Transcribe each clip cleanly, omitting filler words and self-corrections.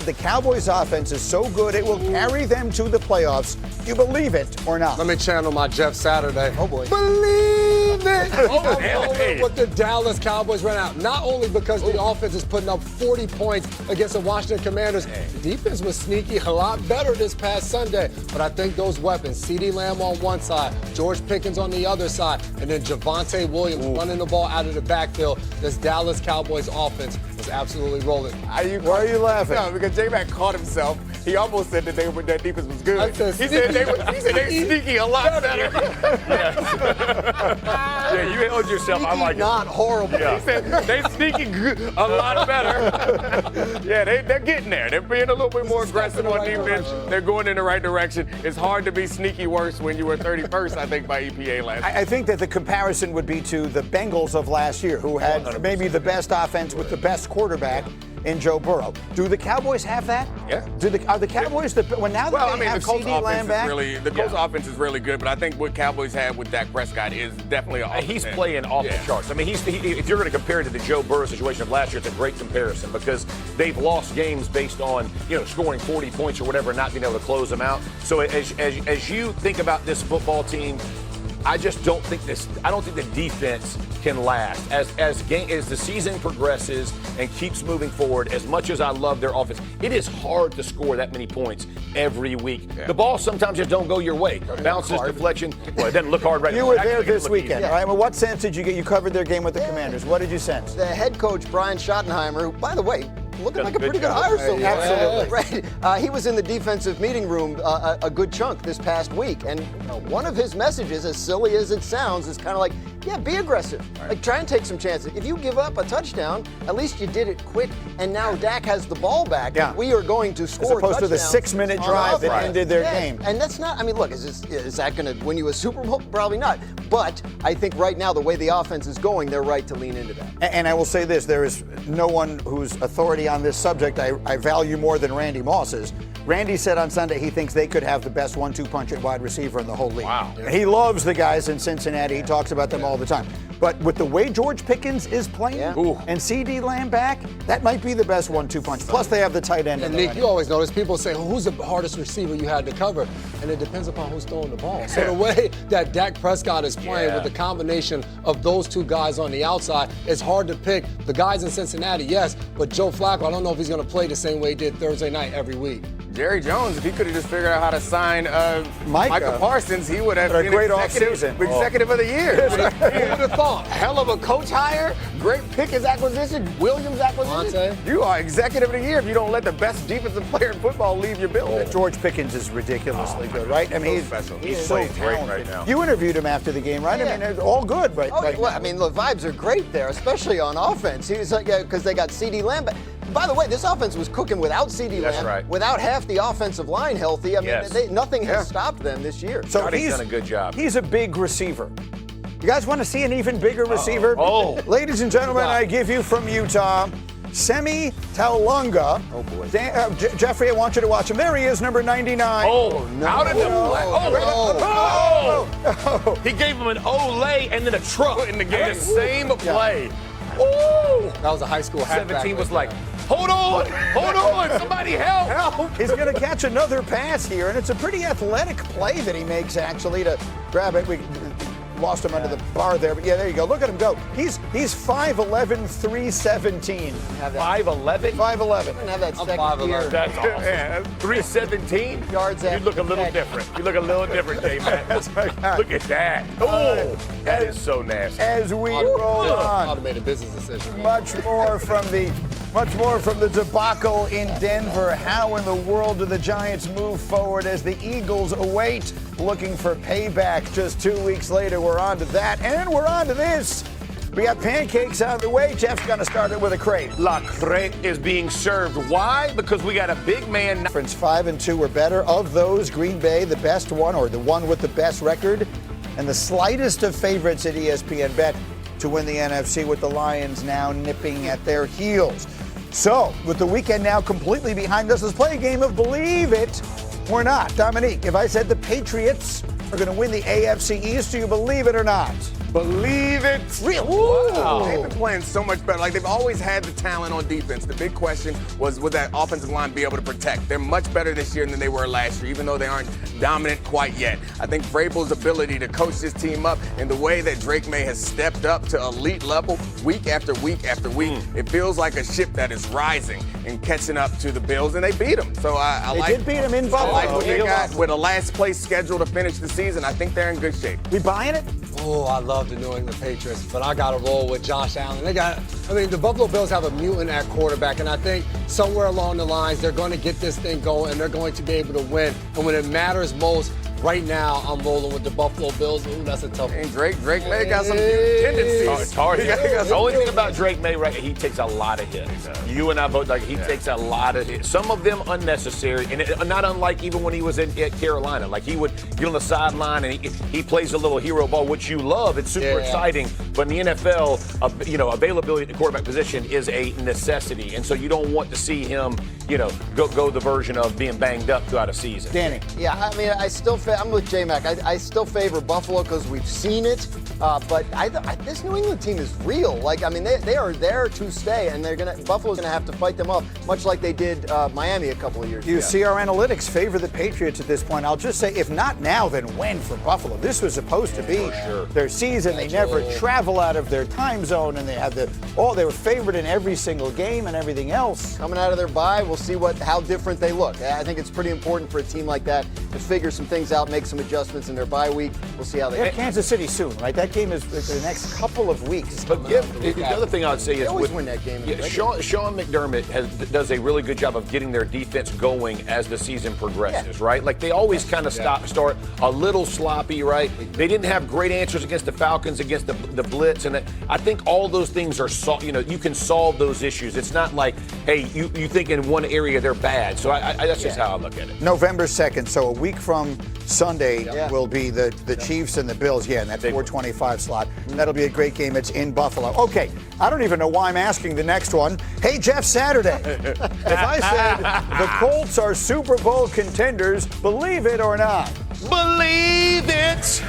The Cowboys offense is so good it will carry them to the playoffs. Do you believe it or not? Let me channel my Jeff Saturday. Oh, boy. Believe it! Hey. What the Dallas Cowboys ran out. Not only because the offense is putting up 40 points against the Washington Commanders, the defense was sneaky, a lot better this past Sunday. But I think those weapons, CeeDee Lamb on one side, George Pickens on the other side, and then Javonte Williams running the ball out of the backfield, this Dallas Cowboys offense was absolutely rolling. Why are you laughing? No, because J-Mac caught himself. He almost said that that defense was good. I said He said they sneaky a lot better. Yeah, you held yourself. I like it. Not horrible. Yeah. He said they sneaky a lot better. Yeah, they're getting there. They're being a little bit more aggressive on defense. They're going in the right direction. It's hard to be sneaky worse when you were 31st, I think, by EPA last year. I think that the comparison would be to the Bengals of last year, who had 100%. maybe the best offense with the best quarterback in Joe Burrow. Do the Cowboys have that? Yeah. Are the Cowboys now that they have the Colts CeeDee Lamb back? offense is really good, but I think what Cowboys have with Dak Prescott is definitely an He's playing off the charts. I mean, if you're going to compare it to the Joe Burrow situation of last year, it's a great comparison because they've lost games based on scoring 40 points or whatever and not being able to close them out. So as you think about this football team, I just don't think I don't think the defense can last. As the season progresses and keeps moving forward, as much as I love their offense, it is hard to score that many points every week. Yeah. The ball sometimes just don't go your way. Bounces, deflection. Well, it doesn't look hard right now. You were there this weekend, right? Well, what sense did you get? You covered their game with the Commanders. What did you sense? The head coach, Brian Schottenheimer, who, by the way, looking like a pretty good hire so far. Absolutely. Right. He was in the defensive meeting room a good chunk this past week, and one of his messages, as silly as it sounds, is kind of like, yeah, be aggressive. Right. Like, try and take some chances. If you give up a touchdown, at least you did it quick, and now Dak has the ball back. Yeah. We are going to score as opposed to the 6-minute drive that ended their game. And that's not, I mean, look, is that going to win you a Super Bowl? Probably not. But I think right now, the way the offense is going, they're right to lean into that. And I will say this, there is no one whose authority on this subject I value more than Randy Moss's. Randy said on Sunday he thinks they could have the best 1-2 punch at wide receiver in the whole league. Wow. And he loves the guys in Cincinnati. He talks about them all the time. But with the way George Pickens is playing and CeeDee Lamb back, that might be the best 1-2 punch. Plus, they have the tight end. And Nick, you always notice people say, who's the hardest receiver you had to cover? And it depends upon who's throwing the ball. So the way that Dak Prescott is playing with the combination of those two guys on the outside, it's hard to pick. The guys in Cincinnati, yes, but Joe Flacco, I don't know if he's going to play the same way he did Thursday night every week. Jerry Jones, if he could have just figured out how to sign Micah Parsons, he would have been a great offseason. Executive of the year. Who would have thought? Hell of a coach hire, great Pickens acquisition, Williams acquisition. You are executive of the year if you don't let the best defensive player in football leave your building. George Pickens is ridiculously good, right? I mean, he's so talented right now. You interviewed him after the game, right? Yeah. I mean, it's all good, right? Well, I mean, the vibes are great there, especially on offense. He was like, because they got CeeDee Lamb. By the way, this offense was cooking without CeeDee Lamb, without half the offensive line healthy. I mean, nothing has stopped them this year. So he's done a good job. He's a big receiver. You guys want to see an even bigger receiver? Ladies and gentlemen, I give you from Utah, Semi Talunga. Oh, boy. Jeffrey, I want you to watch him. There he is, number 99. Oh, no. Out of the play. He gave him an Olay and then a truck in the game. The same play. Ooh. That was a high school halfback. 17 was like, hold on, somebody help. He's going to catch another pass here, and it's a pretty athletic play that he makes, actually, to grab it. We lost him under the bar there, but yeah, there you go. Look at him go. He's 5'11", 317. 5'11"? 5'11". Didn't have that second 5'11". year. That's awesome. 317? Yards You after look a little catch. different. You look a little different, J-Mac. Look at that. Oh, that is so nasty. As we roll on. Automated business decision. Much more from the debacle in Denver. How in the world do the Giants move forward as the Eagles await, looking for payback? Just 2 weeks later, we're on to that, and we're on to this. We got pancakes out of the way. Jeff's going to start it with a crate. La crate is being served. Why? Because we got a big man. 5-2 or better. Of those, Green Bay, the best one, or the one with the best record, and the slightest of favorites at ESPN Bet to win the NFC, with the Lions now nipping at their heels. So, with the weekend now completely behind us, let's play a game of Believe It or Not. Dominique, if I said the Patriots are going to win the AFC East, do you believe it or not? Believe it. Really? Wow. They've been playing so much better. Like, they've always had the talent on defense. The big question was, would that offensive line be able to protect? They're much better this year than they were last year, even though they aren't dominant quite yet. I think Vrabel's ability to coach this team up in the way that Drake May has stepped up to elite level week after week after week, it feels like a ship that is rising and catching up to the Bills, and they beat them. So They did beat them in Buffalo. I like what they got with a last place schedule to finish the season. I think they're in good shape. We buying it? Oh, I love the New England Patriots, but I got to roll with Josh Allen. The Buffalo Bills have a mutant at quarterback, and I think somewhere along the lines they're going to get this thing going, and they're going to be able to win. And when it matters most, right now, I'm rolling with the Buffalo Bills. Ooh, that's a tough one. And Drake May got some tendencies. It's hard. The only thing about Drake May, right, he takes a lot of hits. You and I both, he takes a lot of hits. Some of them unnecessary, and not unlike even when he was at Carolina. Like, he would get on the sideline, and he plays a little hero ball, which you love. It's super exciting. But in the NFL, availability at the quarterback position is a necessity. And so you don't want to see him, go the version of being banged up throughout a season. Danny. Yeah, I mean, I'm with J-Mac. I still favor Buffalo because we've seen it. But this New England team is real. Like, I mean, they are there to stay, and Buffalo's going to have to fight them off, much like they did Miami a couple of years ago. You see our analytics favor the Patriots at this point. I'll just say, if not now, then when for Buffalo? This was supposed to be their season. They never travel out of their time zone, and they had they were favored in every single game and everything else. Coming out of their bye, we'll see how different they look. I think it's pretty important for a team like that to figure some things out, make some adjustments in their bye week. We'll see how they have Kansas City soon, right? That game is the next couple of weeks. But the other thing I would say is, they always win that game. Sean McDermott does a really good job of getting their defense going as the season progresses, right? Like, they always kind of start a little sloppy, right? They didn't have great answers against the Falcons, against the blitz, and I think all those things are you can solve those issues. It's not like, hey, you think in one area they're bad. So that's just how I look at it. November 2nd, so a week from Sunday will be the Chiefs and the Bills. Yeah, in that 4:25 slot. That'll be a great game. It's in Buffalo. Okay, I don't even know why I'm asking the next one. Hey, Jeff Saturday. If I said the Colts are Super Bowl contenders, believe it or not? Believe it.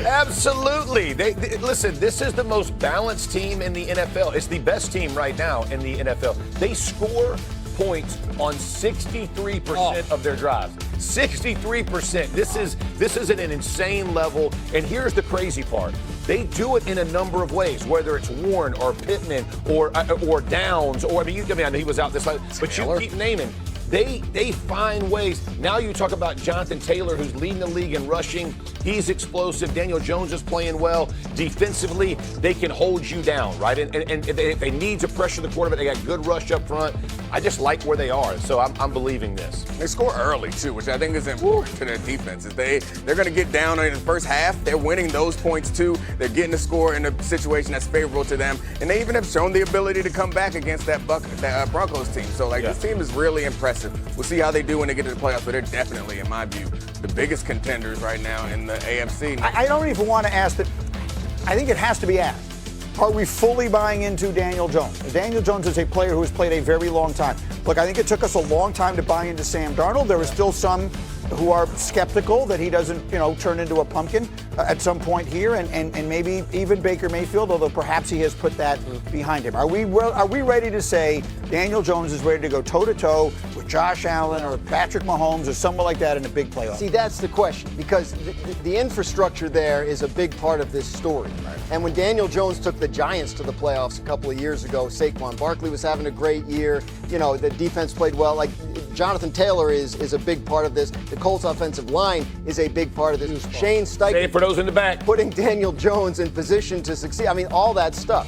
Absolutely. Listen, this is the most balanced team in the NFL. It's the best team right now in the NFL. They score points on 63% of their drives. 63%. This is at an insane level. And here's the crazy part. They do it in a number of ways, whether it's Warren or Pittman or Downs, or I know he was out this, but you keep naming. They find ways. Now you talk about Jonathan Taylor, who's leading the league in rushing. He's explosive. Daniel Jones is playing well. Defensively, they can hold you down, right? And if they need to pressure the quarterback, they got good rush up front. I just like where they are, so I'm believing this. They score early, too, which I think is important to their defense. They're going to get down in the first half. They're winning those points, too. They're getting the score in a situation that's favorable to them. And they even have shown the ability to come back against that Broncos team. So, this team is really impressive. We'll see how they do when they get to the playoffs, but they're definitely, in my view, the biggest contenders right now in the AFC. I don't even want to ask that. I think it has to be asked. Are we fully buying into Daniel Jones? Daniel Jones is a player who has played a very long time. Look, I think it took us a long time to buy into Sam Darnold. There are still some who are skeptical that he doesn't, turn into a pumpkin at some point here, and maybe even Baker Mayfield, although perhaps he has put that behind him. Are we ready to say Daniel Jones is ready to go toe-to-toe with Josh Allen or Patrick Mahomes or someone like that in a big playoff? See, that's the question, because the infrastructure there is a big part of this story. Right. And when Daniel Jones took the Giants to the playoffs a couple of years ago, Saquon Barkley was having a great year. The defense played well. Like, Jonathan Taylor is a big part of this. The Colts offensive line is a big part of this. Shane Steichen, say it for those in the back, putting Daniel Jones in position to succeed. I mean, all that stuff.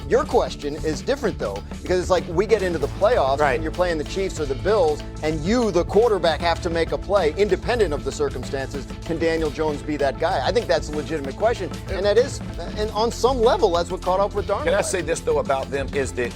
Your question is different, though, because it's like we get into the playoffs and you're playing the Chiefs or the Bills, and you, the quarterback, have to make a play independent of the circumstances. Can Daniel Jones be that guy? I think that's a legitimate question, and that is, and on some level, that's what caught up with Darnold. Can I say this, though, about them is that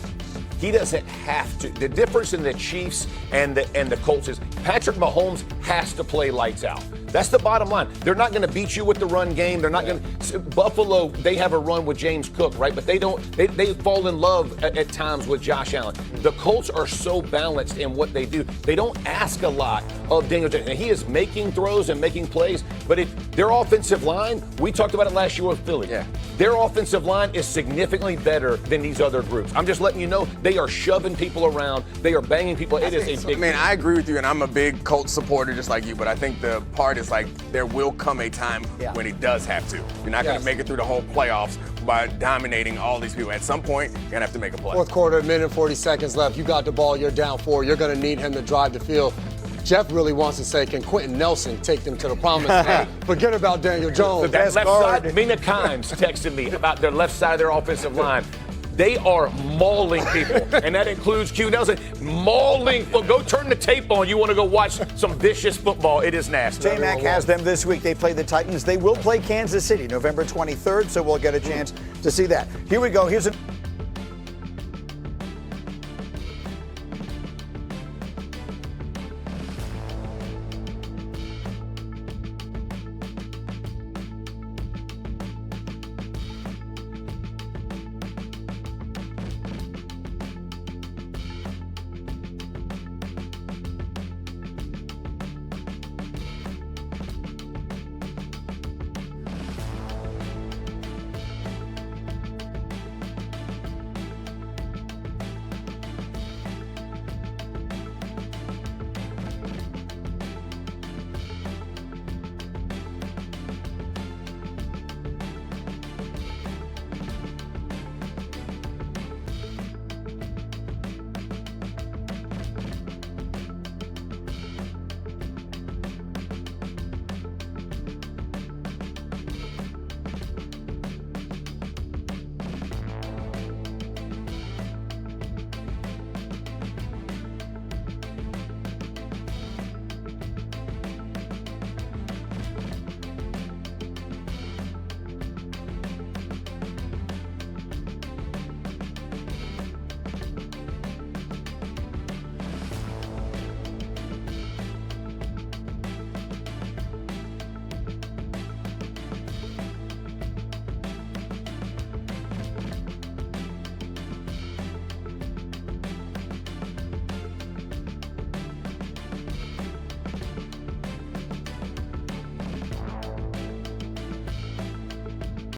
He doesn't have to. The difference in the Chiefs and the Colts is Patrick Mahomes has to play lights out. That's the bottom line. They're not going to beat you with the run game. They're not going to. Buffalo, they have a run with James Cook, right? But they don't. They fall in love at times with Josh Allen. The Colts are so balanced in what they do. They don't ask a lot of Daniel Jones. And he is making throws and making plays. But their offensive line, we talked about it last year with Philly. Yeah. Their offensive line is significantly better than these other groups. I'm just letting you know they are shoving people around. They are banging people. It is a big. Man, I agree with you, and I'm a big Colts supporter just like you. But I think the part is like there will come a time when he does have to. You're not going to make it through the whole playoffs by dominating all these people. At some point, you're going to have to make a play. Fourth quarter, a minute and 40 seconds left. You got the ball, you're down 4. You're going to need him to drive the field. Jeff really wants to say, can Quentin Nelson take them to the promised land? Forget about Daniel Jones. That left side, Mina Kimes texted me about their left side of their offensive line. They are mauling people, and that includes Q Nelson. Mauling. Well, go turn the tape on. You want to go watch some vicious football. It is nasty. J-Mac has them this week. They play the Titans. They will play Kansas City November 23rd, so we'll get a chance to see that. Here we go. Here's an